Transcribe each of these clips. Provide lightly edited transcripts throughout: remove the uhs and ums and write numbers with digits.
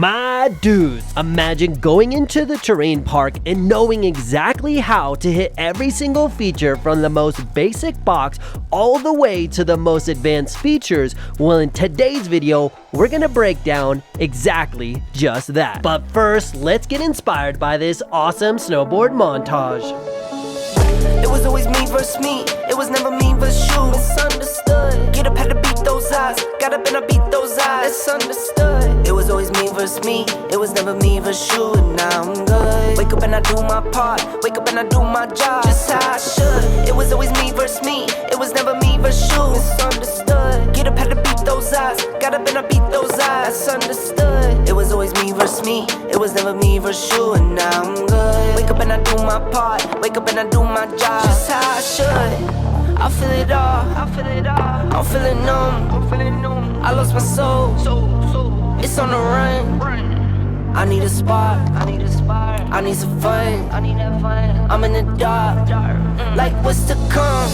My dudes, imagine going into the terrain park and knowing exactly how to hit every single feature from the most basic box all the way to the most advanced features. Well, in today's video, we're gonna break down exactly just that. But first, let's get inspired by this awesome snowboard montage. It was always me versus me, it was never me versus you. Misunderstood, get up, had to beat those eyes. Got up and I beat those eyes. It's understood. It was always me versus me, it was never me versus you. And now I'm good. Wake up and I do my part, wake up and I do my job, just how I should. It was always me versus me, it was never me versus you. Misunderstood, get up, had to beat those eyes. Got up and I beat those eyes. That's understood. It was always me versus me, it was never me versus you. And now I'm good. Wake up and I do my part, wake up and I do my job, just how I should. I feel it all, I'm feeling numb, I lost my soul, it's on the run. I need a spark, I need some fun, I'm in the dark, like what's to come.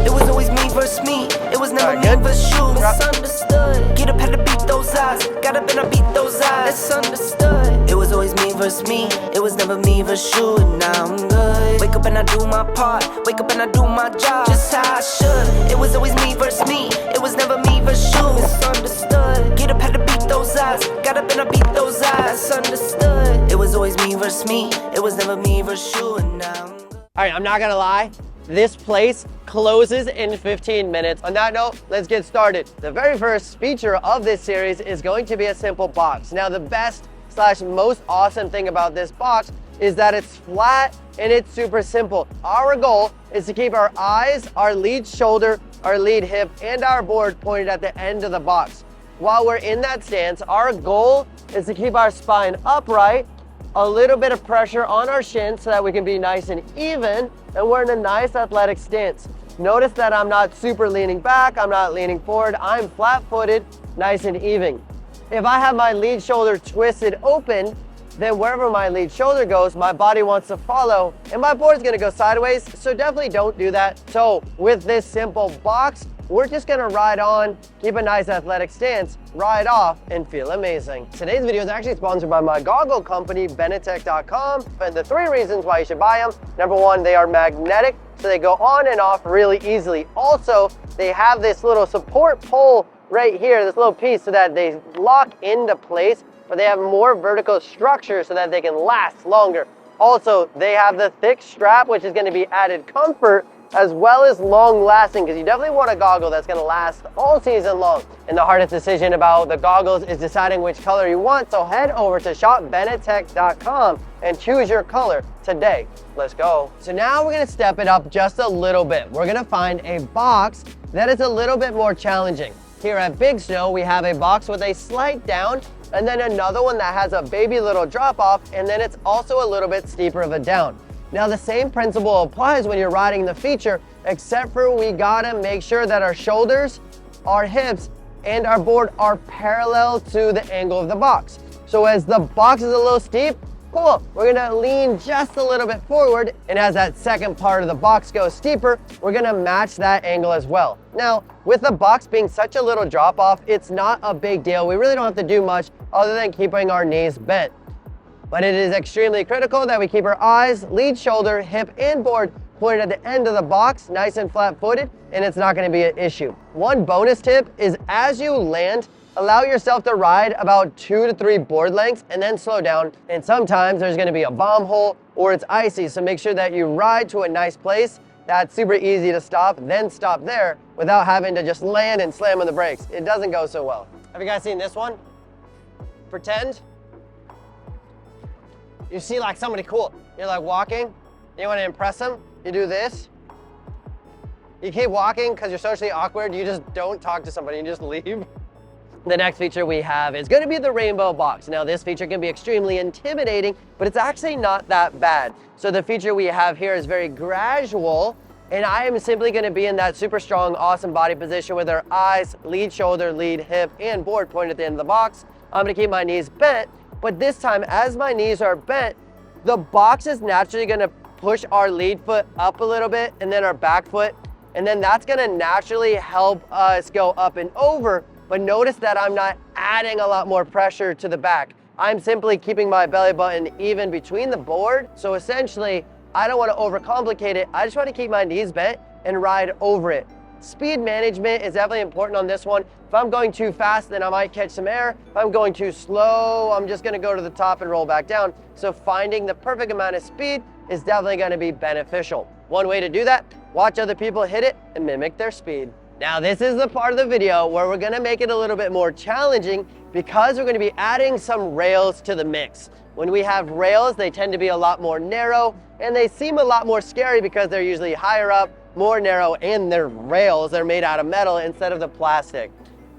It was always me versus me, it was never me versus you. Misunderstood, get up, had to beat those eyes. Got up and I beat those eyes. It's understood. It was always me versus me, it was never me versus you. And now I'm good. Wake up and I do my part, wake up and I do my job, just how I should. It was always me versus me, it was never me versus you. Misunderstood, get up, had to beat those eyes. Got up and I beat those eyes. That's understood. It was always me versus me, it was never me versus you. And now I'm good. All right, I'm not gonna lie, this place closes in 15 minutes. On that note, let's get started. The very first feature of this series is going to be a simple box. Now, the best / most awesome thing about this box is that it's flat and it's super simple. Our goal is to keep our eyes, our lead shoulder, our lead hip, and our board pointed at the end of the box. While we're in that stance, our goal is to keep our spine upright, a little bit of pressure on our shins so that we can be nice and even, and we're in a nice athletic stance. Notice that I'm not super leaning back, I'm not leaning forward, I'm flat-footed, nice and even. If I have my lead shoulder twisted open, then wherever my lead shoulder goes, my body wants to follow, and my board's gonna go sideways, so definitely don't do that. So with this simple box, we're just gonna ride on, keep a nice athletic stance, ride off, and feel amazing. Today's video is actually sponsored by my goggle company, BENETEK.com, and the 3 reasons why you should buy them. Number 1, they are magnetic, so they go on and off really easily. Also, they have this little support pole right here, this little piece, so that they lock into place, but they have more vertical structure so that they can last longer. Also, they have the thick strap, which is gonna be added comfort, as well as long lasting, because you definitely want a goggle that's gonna last all season long. And the hardest decision about the goggles is deciding which color you want, so head over to shopbenetek.com and choose your color today. Let's go. So now we're gonna step it up just a little bit. We're gonna find a box that is a little bit more challenging. Here at Big Snow, we have a box with a slight down, and then another one that has a baby little drop off, and then it's also a little bit steeper of a down. Now, the same principle applies when you're riding the feature, except for we gotta make sure that our shoulders, our hips, and our board are parallel to the angle of the box. So as the box is a little steep, cool, we're gonna lean just a little bit forward, and as that second part of the box goes steeper, we're gonna match that angle as well. Now, with the box being such a little drop off, it's not a big deal. We really don't have to do much other than keeping our knees bent. But it is extremely critical that we keep our eyes, lead shoulder, hip, and board pointed at the end of the box, nice and flat-footed, and it's not gonna be an issue. One bonus tip is as you land, allow yourself to ride about 2 to 3 board lengths and then slow down. And sometimes there's gonna be a bomb hole or it's icy, so make sure that you ride to a nice place that's super easy to stop, then stop there without having to just land and slam on the brakes. It doesn't go so well. Have you guys seen this one? Pretend. You see like somebody cool, you're like walking, you wanna impress them, you do this. You keep walking because you're socially awkward, you just don't talk to somebody, you just leave. The next feature we have is gonna be the rainbow box. Now this feature can be extremely intimidating, but it's actually not that bad. So the feature we have here is very gradual, and I am simply gonna be in that super strong, awesome body position with our eyes, lead shoulder, lead hip, and board pointed at the end of the box. I'm gonna keep my knees bent, but this time, as my knees are bent, the box is naturally gonna push our lead foot up a little bit and then our back foot, and then that's gonna naturally help us go up and over. But notice that I'm not adding a lot more pressure to the back. I'm simply keeping my belly button even between the board. So essentially, I don't want to overcomplicate it. I just want to keep my knees bent and ride over it. Speed management is definitely important on this one. If I'm going too fast, then I might catch some air. If I'm going too slow, I'm just going to go to the top and roll back down. So finding the perfect amount of speed is definitely going to be beneficial. One way to do that, watch other people hit it and mimic their speed. Now this is the part of the video where we're gonna make it a little bit more challenging because we're gonna be adding some rails to the mix. When we have rails, they tend to be a lot more narrow and they seem a lot more scary because they're usually higher up, more narrow, and they're rails. They're made out of metal instead of the plastic.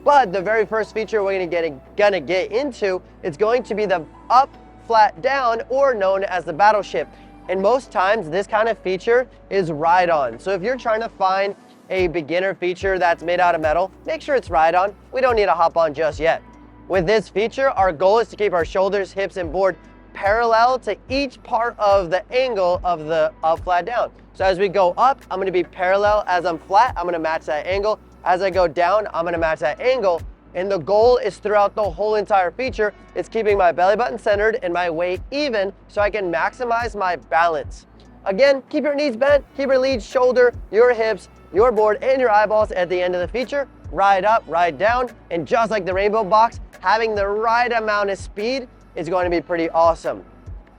But the very first feature we're gonna get into is going to be the up, flat, down, or known as the battleship. And most times this kind of feature is ride-on. So if you're trying to find a beginner feature that's made out of metal, make sure it's ride-on. We don't need to hop on just yet. With this feature, our goal is to keep our shoulders, hips, and board parallel to each part of the angle of the up, flat, down. So as we go up, I'm gonna be parallel. As I'm flat, I'm gonna match that angle. As I go down, I'm gonna match that angle. And the goal is throughout the whole entire feature, it's keeping my belly button centered and my weight even so I can maximize my balance. Again, keep your knees bent, keep your lead shoulder, your hips, your board, and your eyeballs at the end of the feature. Ride up, ride down, and just like the rainbow box, having the right amount of speed is going to be pretty awesome.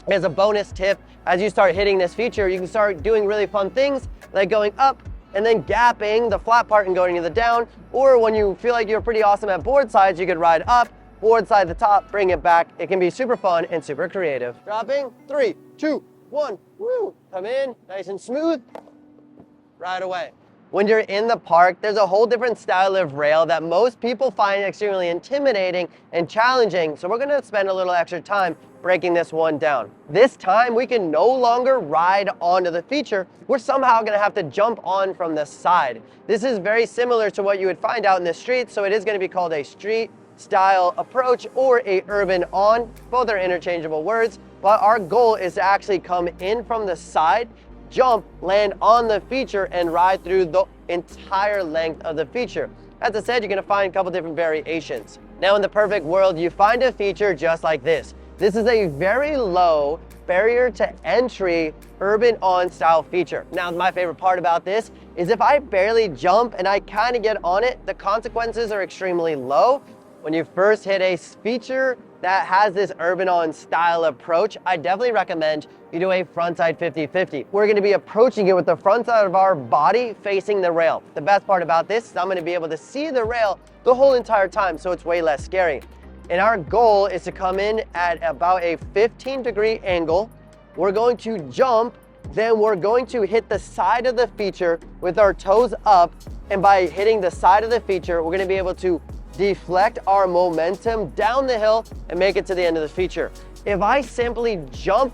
As a bonus tip, as you start hitting this feature, you can start doing really fun things like going up and then gapping the flat part and going to the down, or when you feel like you're pretty awesome at board sides, you could ride up, board side to top, bring it back. It can be super fun and super creative. Dropping, 3, 2, 1, woo! Come in, nice and smooth, right away. When you're in the park, there's a whole different style of rail that most people find extremely intimidating and challenging, so we're gonna spend a little extra time breaking this one down. This time, we can no longer ride onto the feature. We're somehow gonna have to jump on from the side. This is very similar to what you would find out in the street, so it is gonna be called a street style approach or a urban on. Both are interchangeable words, but our goal is to actually come in from the side, jump, land on the feature, and ride through the entire length of the feature. As I said, you're gonna find a couple different variations. Now in the perfect world, you find a feature just like this. This is a very low barrier to entry urban on style feature. Now my favorite part about this is if I barely jump and I kind of get on it, the consequences are extremely low. When you first hit a feature that has this urban on style approach, I definitely recommend you do a frontside 50-50. We're gonna be approaching it with the front side of our body facing the rail. The best part about this is I'm gonna be able to see the rail the whole entire time, so it's way less scary. And our goal is to come in at about a 15-degree angle. We're going to jump, then we're going to hit the side of the feature with our toes up, and by hitting the side of the feature, we're gonna be able to deflect our momentum down the hill and make it to the end of the feature. If I simply jump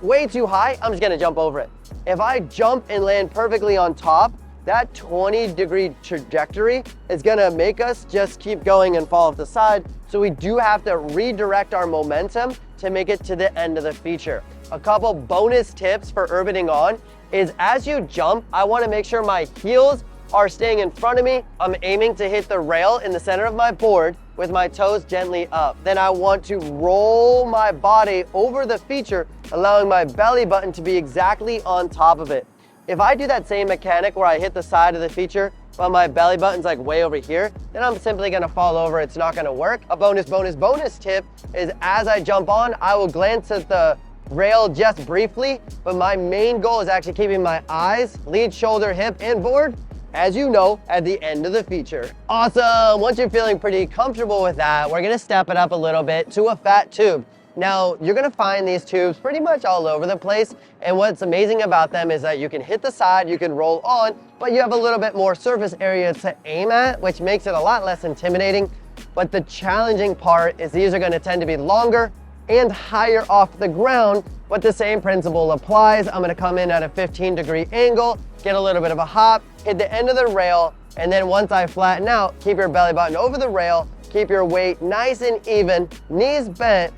way too high, I'm just gonna jump over it. If I jump and land perfectly on top, that 20-degree trajectory is gonna make us just keep going and fall off the side. So we do have to redirect our momentum to make it to the end of the feature. A couple bonus tips for urbaning on is as you jump, I wanna make sure my heels are staying in front of me. I'm aiming to hit the rail in the center of my board with my toes gently up. Then I want to roll my body over the feature, allowing my belly button to be exactly on top of it. If I do that same mechanic where I hit the side of the feature, but my belly button's like way over here, then I'm simply gonna fall over. It's not gonna work. A bonus tip is as I jump on, I will glance at the rail just briefly, but my main goal is actually keeping my eyes, lead, shoulder, hip, and board, as you know, at the end of the feature. Awesome, once you're feeling pretty comfortable with that, we're gonna step it up a little bit to a fat tube. Now, you're gonna find these tubes pretty much all over the place, and what's amazing about them is that you can hit the side, you can roll on, but you have a little bit more surface area to aim at, which makes it a lot less intimidating. But the challenging part is these are gonna tend to be longer and higher off the ground, but the same principle applies. I'm gonna come in at a 15-degree angle, get a little bit of a hop, hit the end of the rail, and then once I flatten out, keep your belly button over the rail, keep your weight nice and even, knees bent,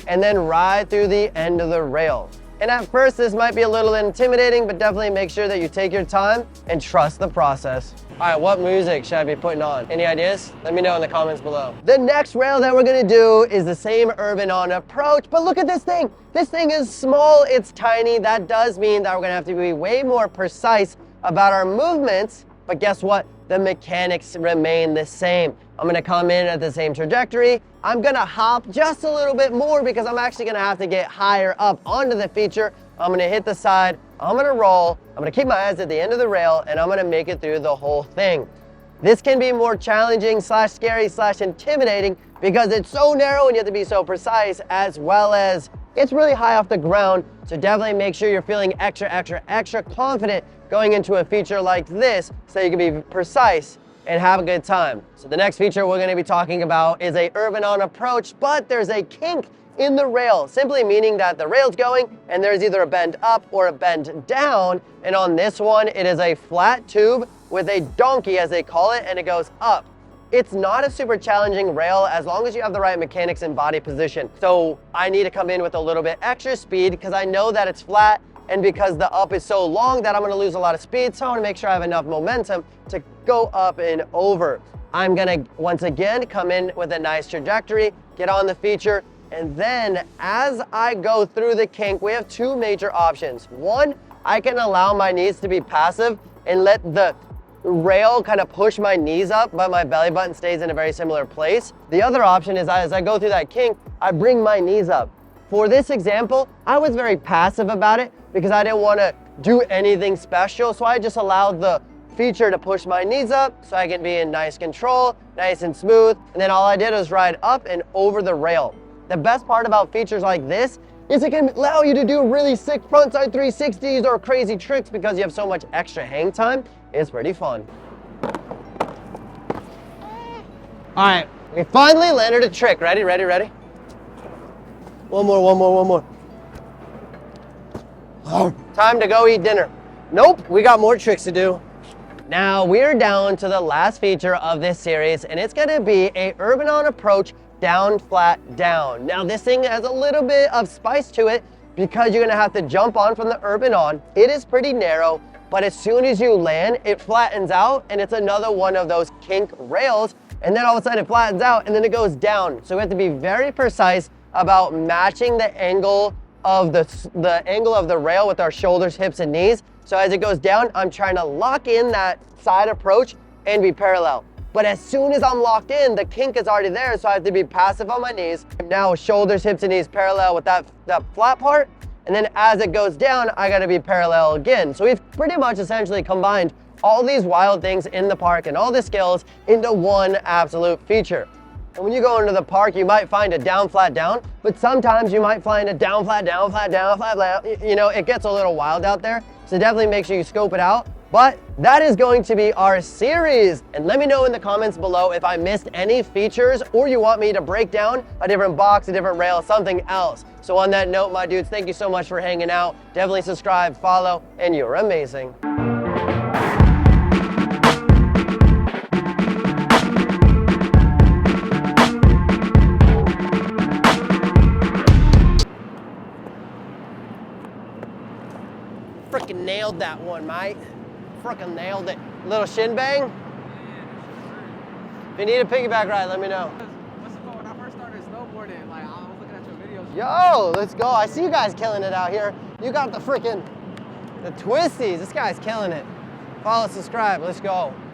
and then ride through the end of the rail. And at first, this might be a little intimidating, but definitely make sure that you take your time and trust the process. All right, what music should I be putting on? Any ideas? Let me know in the comments below. The next rail that we're gonna do is the same urban on approach, but look at this thing. This thing is small, it's tiny. That does mean that we're gonna have to be way more precise about our movements, but guess what? The mechanics remain the same. I'm gonna come in at the same trajectory. I'm gonna hop just a little bit more because I'm actually gonna have to get higher up onto the feature. I'm gonna hit the side, I'm gonna roll, I'm gonna keep my eyes at the end of the rail, and I'm gonna make it through the whole thing. This can be more challenging / scary / intimidating because it's so narrow and you have to be so precise, as well as it's really high off the ground. So definitely make sure you're feeling extra confident going into a feature like this so you can be precise and have a good time. So the next feature we're gonna be talking about is a urban on approach, but there's a kink in the rail, simply meaning that the rail's going and there's either a bend up or a bend down. And on this one, it is a flat tube with a donkey, as they call it, and it goes up. It's not a super challenging rail as long as you have the right mechanics and body position. So I need to come in with a little bit extra speed because I know that it's flat, and because the up is so long that I'm gonna lose a lot of speed, so I wanna make sure I have enough momentum to go up and over. I'm gonna, once again, come in with a nice trajectory, get on the feature, and then as I go through the kink, we have two major options. One, I can allow my knees to be passive and let the rail kind of push my knees up, but my belly button stays in a very similar place. The other option is as I go through that kink, I bring my knees up. For this example, I was very passive about it because I didn't want to do anything special, so I just allowed the feature to push my knees up so I can be in nice control, nice and smooth, and then all I did was ride up and over the rail. The best part about features like this is it can allow you to do really sick frontside 360s or crazy tricks because you have so much extra hang time. It's pretty fun. All right, we finally landed a trick. Ready? One more. Oh, time to go eat dinner. Nope, we got more tricks to do. Now we're down to the last feature of this series, and it's gonna be a urban on approach down, flat, down. Now this thing has a little bit of spice to it because you're gonna have to jump on from the urban on. It is pretty narrow, but as soon as you land, it flattens out, and it's another one of those kink rails, and then all of a sudden it flattens out and then it goes down. So we have to be very precise about matching the angle of the angle of the rail with our shoulders, hips, and knees. So as it goes down, I'm trying to lock in that side approach and be parallel. But as soon as I'm locked in, the kink is already there, so I have to be passive on my knees. Now shoulders, hips, and knees parallel with that flat part. And then as it goes down, I gotta be parallel again. So we've pretty much essentially combined all these wild things in the park and all the skills into one absolute feature. And when you go into the park, you might find a down, flat, down, but sometimes you might find a down, flat, down, flat, down, flat, flat. You know, it gets a little wild out there. So definitely make sure you scope it out. But that is going to be our series. And let me know in the comments below if I missed any features or you want me to break down a different box, a different rail, something else. So on that note, my dudes, thank you so much for hanging out. Definitely subscribe, follow, and you're amazing. Freaking nailed that one, mate. Freaking nailed it. Little shin bang. If you need a piggyback ride, let me know. What's it called? When I first started snowboarding, like I was looking at your videos. Yo, let's go. I see you guys killing it out here. You got the twisties. This guy's killing it. Follow, subscribe, let's go.